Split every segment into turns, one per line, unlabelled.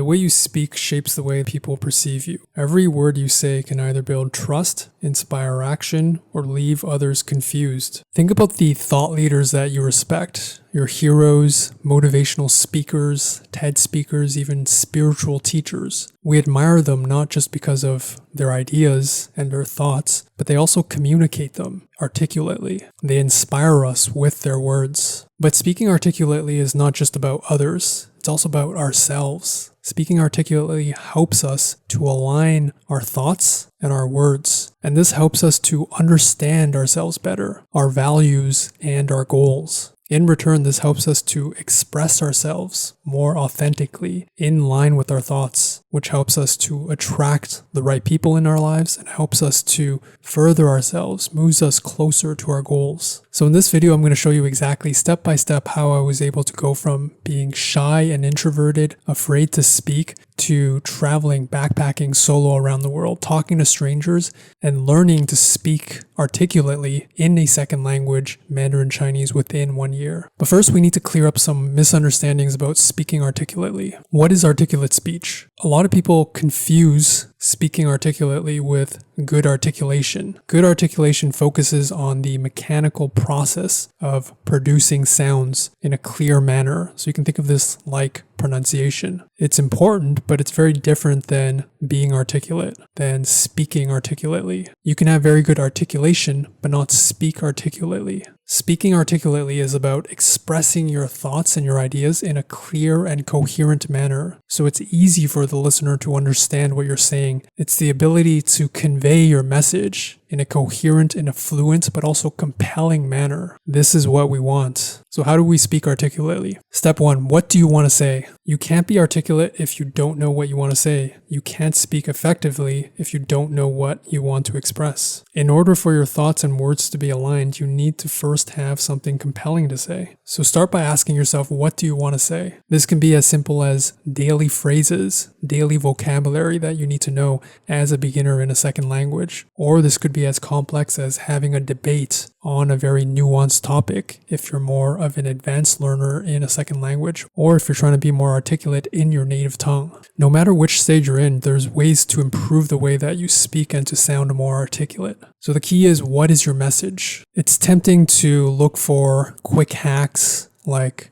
The way you speak shapes the way people perceive you. Every word you say can either build trust, inspire action, or leave others confused. Think about the thought leaders that you respect. Your heroes, motivational speakers, TED speakers, even spiritual teachers. We admire them not just because of their ideas and their thoughts, but they also communicate them articulately. They inspire us with their words. But speaking articulately is not just about others, it's also about ourselves. Speaking articulately helps us to align our thoughts and our words. And this helps us to understand ourselves better, our values and our goals. In return, this helps us to express ourselves more authentically in line with our thoughts, which helps us to attract the right people in our lives and helps us to further ourselves, moves us closer to our goals. So in this video, I'm going to show you exactly step by step how I was able to go from being shy and introverted, afraid to speak, to traveling, backpacking solo around the world, talking to strangers, and learning to speak articulately in a second language, Mandarin Chinese, within 1 year. But first, we need to clear up some misunderstandings about speaking articulately. What is articulate speech? A lot of people confuse speaking articulately with good articulation. Good articulation focuses on the mechanical process of producing sounds in a clear manner. So you can think of this like pronunciation. It's important, but it's very different than being articulate, than speaking articulately. You can have very good articulation, but not speak articulately. Speaking articulately is about expressing your thoughts and your ideas in a clear and coherent manner, so it's easy for the listener to understand what you're saying. It's the ability to convey your message in a coherent and a fluent but also compelling manner. This is what we want. So how do we speak articulately? Step 1, what do you want to say? You can't be articulate if you don't know what you want to say. You can't speak effectively if you don't know what you want to express. In order for your thoughts and words to be aligned, you need to first have something compelling to say. So start by asking yourself, what do you want to say? This can be as simple as daily phrases, daily vocabulary that you need to know as a beginner in a second language. Or this could be as complex as having a debate on a very nuanced topic if you're more of an advanced learner in a second language, or if you're trying to be more articulate in your native tongue. No matter which stage you're in, there's ways to improve the way that you speak and to sound more articulate. So the key is, what is your message? It's tempting to look for quick hacks like,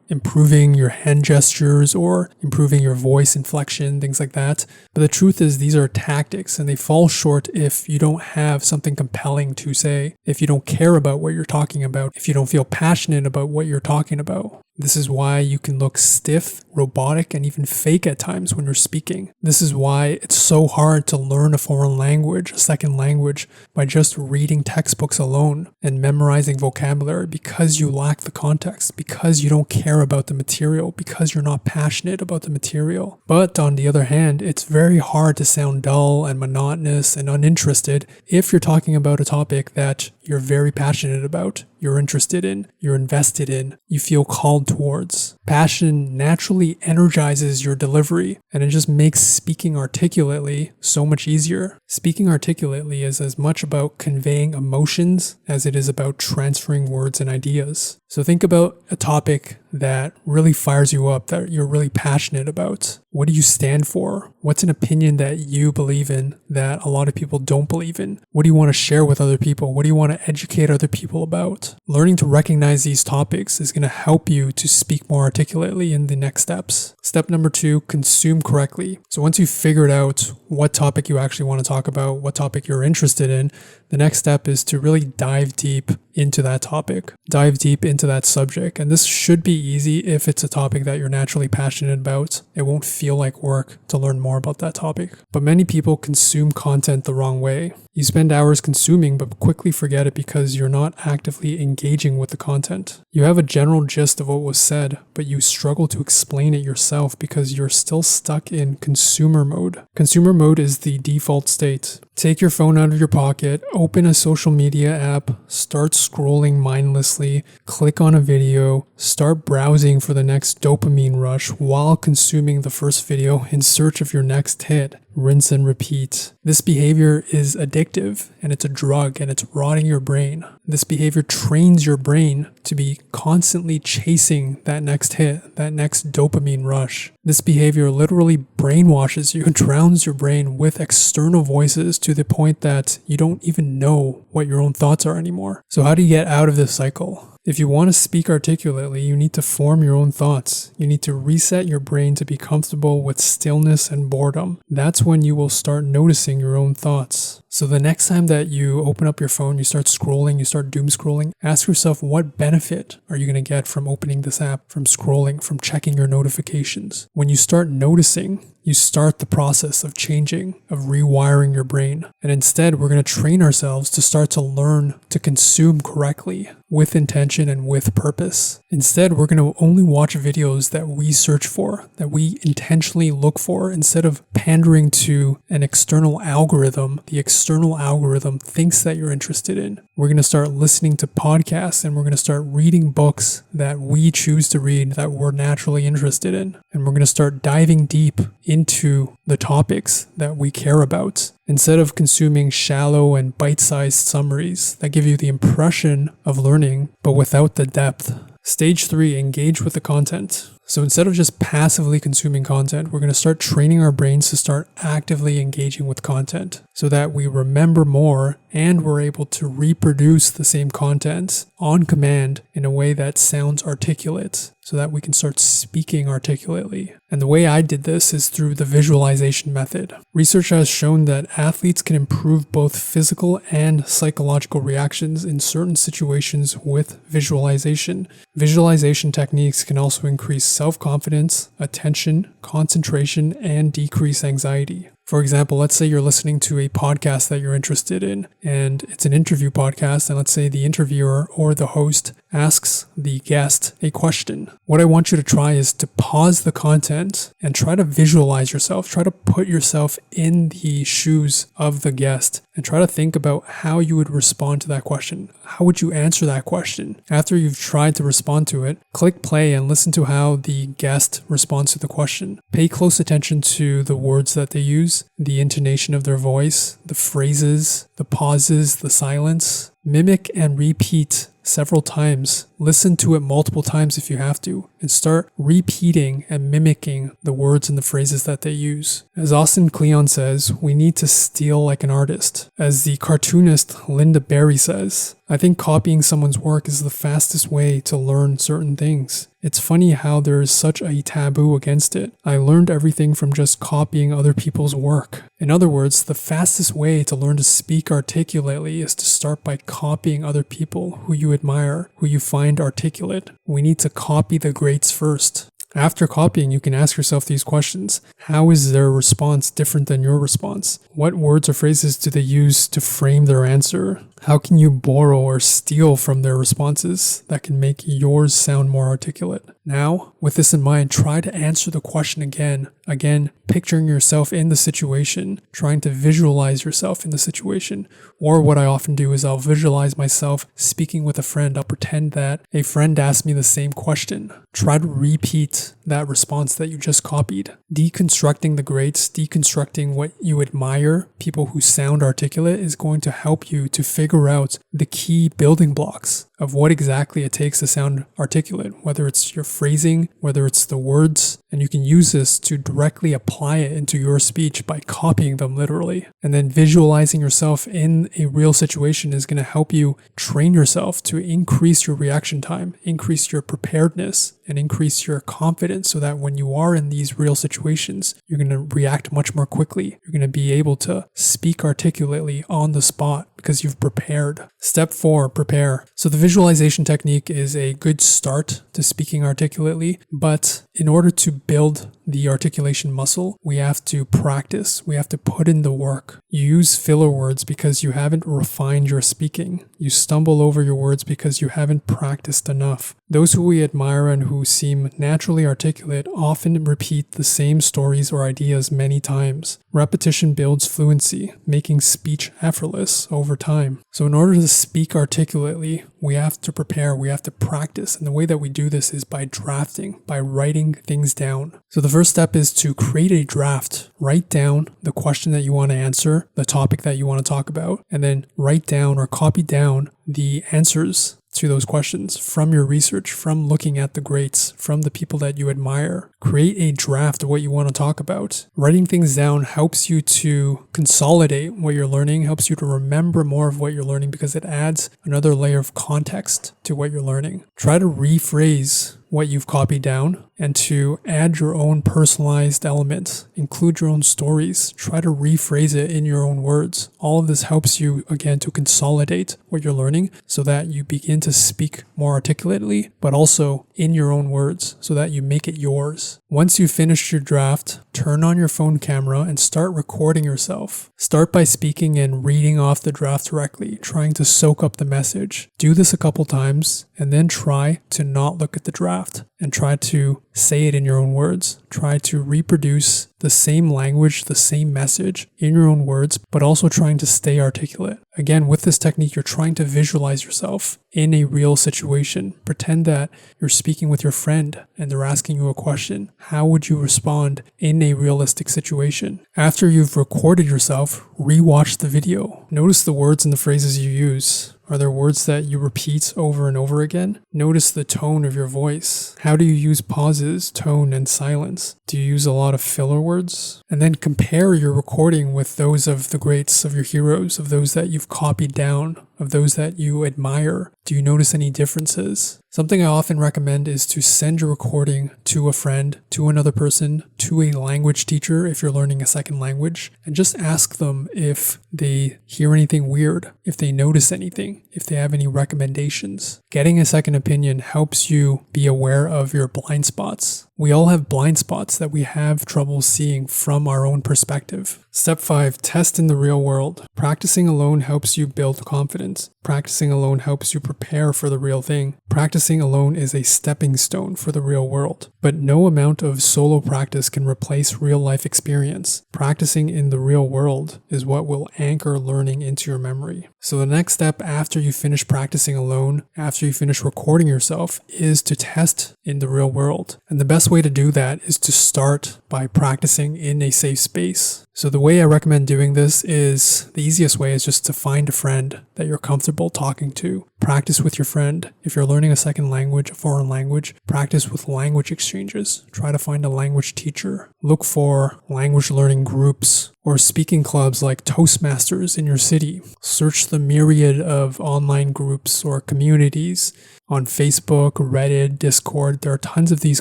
improving your hand gestures or improving your voice inflection, things like that. But the truth is, these are tactics and they fall short if you don't have something compelling to say, if you don't care about what you're talking about, if you don't feel passionate about what you're talking about. This is why you can look stiff, robotic, and even fake at times when you're speaking. This is why it's so hard to learn a foreign language, a second language, by just reading textbooks alone and memorizing vocabulary, because you lack the context, because you don't care about the material, because you're not passionate about the material. But on the other hand, it's very hard to sound dull and monotonous and uninterested if you're talking about a topic that you're very passionate about, you're interested in, you're invested in, you feel called towards. Passion naturally energizes your delivery, and it just makes speaking articulately so much easier. Speaking articulately is as much about conveying emotions as it is about transferring words and ideas. So think about a topic that really fires you up, that you're really passionate about. What do you stand for? What's an opinion that you believe in that a lot of people don't believe in? What do you want to share with other people? What do you want to educate other people about? Learning to recognize these topics is going to help you to speak more articulately in the next steps. Step number 2, consume correctly. So once you've figured out what topic you actually want to talk about, what topic you're interested in, the next step is to really dive deep into that topic, dive deep into that subject. And this should be easy if it's a topic that you're naturally passionate about. It won't feel like work to learn more about that topic. But many people consume content the wrong way. You spend hours consuming but quickly forget it because you're not actively engaging with the content. You have a general gist of what was said, but you struggle to explain it yourself because you're still stuck in consumer mode. Consumer mode is the default state. Take your phone out of your pocket, open a social media app, start scrolling mindlessly, click on a video, start browsing for the next dopamine rush while consuming the first video in search of your next hit. rinse and repeat. This behavior is addictive and it's a drug and it's rotting your brain. This behavior trains your brain to be constantly chasing that next hit, that next dopamine rush. This behavior literally brainwashes you, drowns your brain with external voices to the point that you don't even know what your own thoughts are anymore. So how do you get out of this cycle? If you want to speak articulately, you need to form your own thoughts. You need to reset your brain to be comfortable with stillness and boredom. That's when you will start noticing your own thoughts. So the next time that you open up your phone, you start scrolling, you start doom scrolling, ask yourself, what benefit are you going to get from opening this app, from scrolling, from checking your notifications? When you start noticing, you start the process of changing, of rewiring your brain. And instead, we're going to train ourselves to start to learn to consume correctly, with intention and with purpose. Instead, we're going to only watch videos that we search for, that we intentionally look for, instead of pandering to an external algorithm. The external algorithm thinks that you're interested in. We're going to start listening to podcasts and we're going to start reading books that we choose to read, that we're naturally interested in. And we're going to start diving deep into the topics that we care about, instead of consuming shallow and bite-sized summaries that give you the impression of learning, but without the depth. Stage 3, engage with the content. So instead of just passively consuming content, we're going to start training our brains to start actively engaging with content so that we remember more and we're able to reproduce the same content on command in a way that sounds articulate so that we can start speaking articulately. And the way I did this is through the visualization method. Research has shown that athletes can improve both physical and psychological reactions in certain situations with visualization. Visualization techniques can also increase self-confidence, attention, concentration, and decrease anxiety. For example, let's say you're listening to a podcast that you're interested in, and it's an interview podcast, and let's say the interviewer or the host asks the guest a question. What I want you to try is to pause the content and try to visualize yourself. Try to put yourself in the shoes of the guest and try to think about how you would respond to that question. How would you answer that question? After you've tried to respond to it, click play and listen to how the guest responds to the question. Pay close attention to the words that they use, the intonation of their voice, the phrases, the pauses, the silence. Mimic and repeat several times. Listen to it multiple times if you have to, and start repeating and mimicking the words and the phrases that they use. As Austin Kleon says, we need to steal like an artist. As the cartoonist Linda Berry says, I think copying someone's work is the fastest way to learn certain things. It's funny how there is such a taboo against it. I learned everything from just copying other people's work. In other words, the fastest way to learn to speak articulately is to start by copying other people who you admire, who you find articulate. We need to copy the greats first. After copying, you can ask yourself these questions. How is their response different than your response? What words or phrases do they use to frame their answer? How can you borrow or steal from their responses that can make yours sound more articulate? Now, with this in mind, try to answer the question again, picturing yourself in the situation, trying to visualize yourself in the situation. Or what I often do is I'll visualize myself speaking with a friend. I'll pretend that a friend asked me the same question. Try to repeat that response that you just copied. Deconstructing the greats, deconstructing what you admire, people who sound articulate, is going to help you to figure out the key building blocks of what exactly it takes to sound articulate, whether it's your phrasing, whether it's the words, and you can use this to directly apply it into your speech by copying them literally. And then visualizing yourself in a real situation is going to help you train yourself to increase your reaction time, increase your preparedness, and increase your confidence so that when you are in these real situations, you're going to react much more quickly. You're going to be able to speak articulately on the spot because you've prepared. Step 4, prepare. So the visualization technique is a good start to speaking articulately, but in order to build the articulation muscle, we have to practice. We have to put in the work. You use filler words because you haven't refined your speaking. You stumble over your words because you haven't practiced enough. Those who we admire and who seem naturally articulate often repeat the same stories or ideas many times. Repetition builds fluency, making speech effortless over time. So in order to speak articulately, we have to prepare, we have to practice. And the way that we do this is by drafting, by writing things down. So the first step is to create a draft. write down the question that you want to answer, the topic that you want to talk about, and then write down or copy down the answers to those questions from your research, from looking at the greats, from the people that you admire. Create a draft of what you want to talk about. Writing things down helps you to consolidate what you're learning, helps you to remember more of what you're learning because it adds another layer of context to what you're learning. Try to rephrase what you've copied down and to add your own personalized elements. Include your own stories. Try to rephrase it in your own words. All of this helps you, again, to consolidate what you're learning so that you begin to speak more articulately, but also in your own words so that you make it yours. Once you've finished your draft, turn on your phone camera and start recording yourself. Start by speaking and reading off the draft directly, trying to soak up the message. Do this a couple times and then try to not look at the draft and try to say it in your own words. Try to reproduce the same language, the same message in your own words, but also trying to stay articulate. Again, with this technique, you're trying to visualize yourself in a real situation. Pretend that you're speaking with your friend and they're asking you a question. How would you respond in a realistic situation? After you've recorded yourself, rewatch the video. Notice the words and the phrases you use. Are there words that you repeat over and over again? Notice the tone of your voice. How do you use pauses, tone, and silence? Do you use a lot of filler words? And then compare your recording with those of the greats, of your heroes, of those that you've copied down, of those that you admire. Do you notice any differences? Something I often recommend is to send your recording to a friend, to another person, to a language teacher if you're learning a second language, and just ask them if they hear anything weird, if they notice anything, if they have any recommendations. Getting a second opinion helps you be aware of your blind spots. We all have blind spots that we have trouble seeing from our own perspective. Step 5, test in the real world. Practicing alone helps you build confidence. Practicing alone helps you prepare for the real thing. Practicing alone is a stepping stone for the real world. But no amount of solo practice can replace real life experience. Practicing in the real world is what will anchor learning into your memory. So the next step after you finish practicing alone, after you finish recording yourself, is to test in the real world. And the best way to do that is to start by practicing in a safe space. So the way I recommend doing this is, the easiest way is just to find a friend that you're comfortable talking to. Practice with your friend. If you're learning a second language, a foreign language, practice with language exchanges. Try to find a language teacher. Look for language learning groups or speaking clubs like Toastmasters in your city. Search the myriad of online groups or communities on Facebook, Reddit, Discord. There are tons of these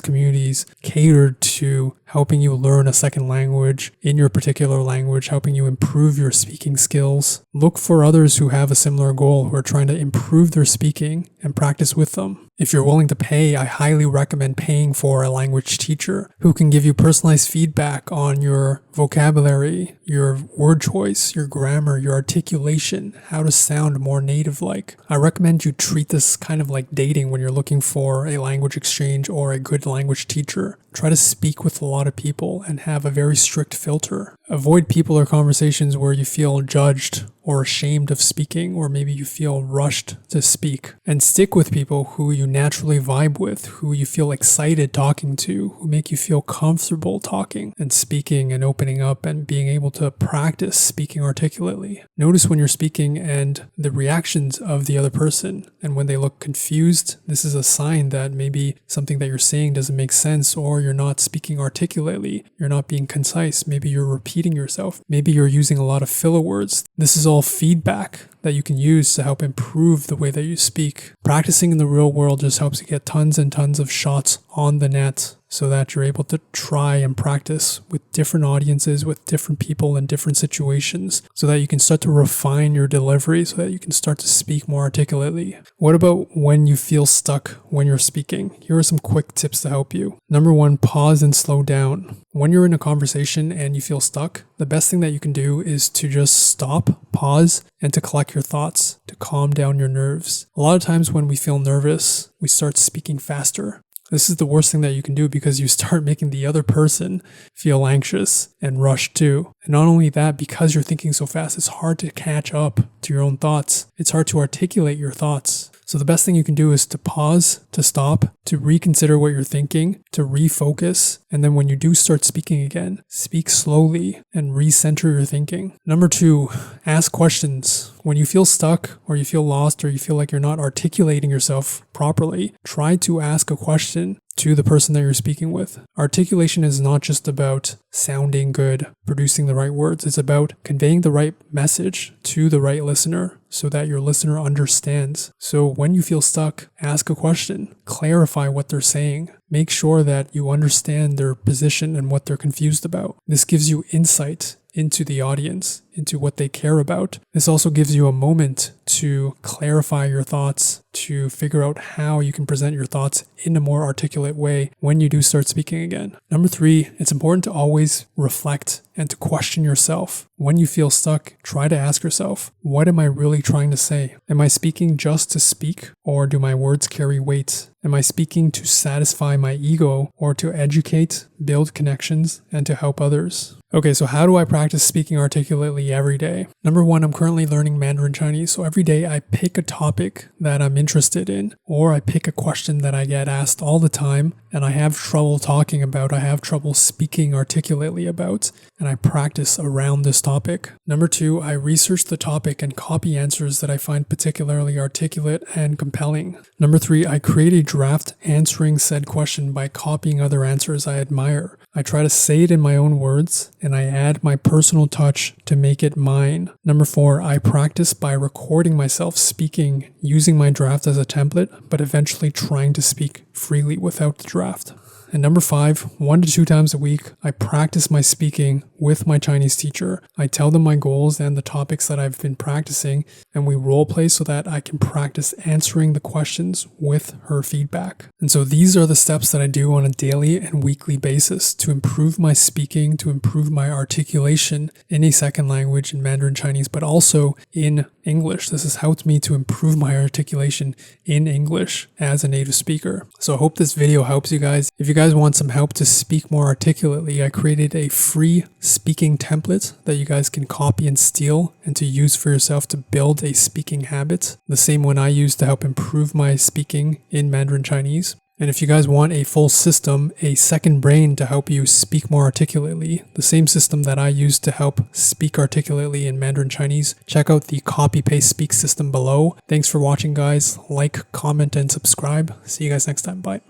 communities catered to helping you learn a second language in your particular language, helping you improve your speaking skills. Look for others who have a similar goal, who are trying to improve their speaking, and practice with them. If you're willing to pay, I highly recommend paying for a language teacher who can give you personalized feedback on your vocabulary, your word choice, your grammar, your articulation, how to sound more native-like. I recommend you treat this kind of like dating when you're looking for a language exchange or a good language teacher. Try to speak with a lot of people and have a very strict filter. Avoid people or conversations where you feel judged or ashamed of speaking, or maybe you feel rushed to speak. And stick with people who you naturally vibe with, who you feel excited talking to, who make you feel comfortable talking and speaking and opening up and being able to practice speaking articulately. Notice when you're speaking and the reactions of the other person. And when they look confused, this is a sign that maybe something that you're saying doesn't make sense, or you're not speaking articulately. You're not being concise. Maybe you're repeating yourself. Maybe you're using a lot of filler words. This is all feedback that you can use to help improve the way that you speak. Practicing in the real world just helps you get tons and tons of shots on the net so that you're able to try and practice with different audiences, with different people in different situations, so that you can start to refine your delivery, so that you can start to speak more articulately. What about when you feel stuck when you're speaking? Here are some quick tips to help you. Number 1, pause and slow down. When you're in a conversation and you feel stuck, the best thing that you can do is to just stop, pause, and to collect your thoughts, to calm down your nerves. A lot of times when we feel nervous, we start speaking faster. This is the worst thing that you can do because you start making the other person feel anxious and rush too. And not only that, because you're thinking so fast, it's hard to catch up to your own thoughts. It's hard to articulate your thoughts. So the best thing you can do is to pause, to stop, to reconsider what you're thinking, to refocus. And then when you do start speaking again, speak slowly and recenter your thinking. Number 2, ask questions. When you feel stuck or you feel lost or you feel like you're not articulating yourself properly, try to ask a question to the person that you're speaking with. Articulation is not just about sounding good, producing the right words. It's about conveying the right message to the right listener so that your listener understands. So when you feel stuck, ask a question, clarify what they're saying. Make sure that you understand their position and what they're confused about. This gives you insight into the audience, into what they care about. This also gives you a moment to clarify your thoughts, to figure out how you can present your thoughts in a more articulate way when you do start speaking again. Number 3, it's important to always reflect and to question yourself. When you feel stuck, try to ask yourself, what am I really trying to say? Am I speaking just to speak, or do my words carry weight? Am I speaking to satisfy my ego, or to educate, build connections, and to help others? Okay, so how do I practice speaking articulately every day? Number 1, I'm currently learning Mandarin Chinese. So every day I pick a topic that I'm interested in, or I pick a question that I get asked all the time and I have trouble talking about, I have trouble speaking articulately about, and I practice around this topic. Number 2, I research the topic and copy answers that I find particularly articulate and compelling. Number 3, I create a draft answering said question by copying other answers I admire. I try to say it in my own words, and I add my personal touch to make it mine. Number 4, I practice by recording myself speaking, using my draft as a template, but eventually trying to speak freely without the draft. And number 5, 1 to 2 times a week, I practice my speaking with my Chinese teacher. I tell them my goals and the topics that I've been practicing, and we role play so that I can practice answering the questions with her feedback. And so these are the steps that I do on a daily and weekly basis to improve my speaking, to improve my articulation in a second language in Mandarin Chinese, but also in English. This has helped me to improve my articulation in English as a native speaker. So I hope this video helps you guys. If you guys want some help to speak more articulately, I created a free speaking template that you guys can copy and steal and to use for yourself to build a speaking habit. The same one I use to help improve my speaking in Mandarin Chinese. And if you guys want a full system, a second brain to help you speak more articulately, the same system that I use to help speak articulately in Mandarin Chinese, check out the copy paste speak system below. Thanks for watching, guys. Like, comment, and subscribe. See you guys next time. Bye.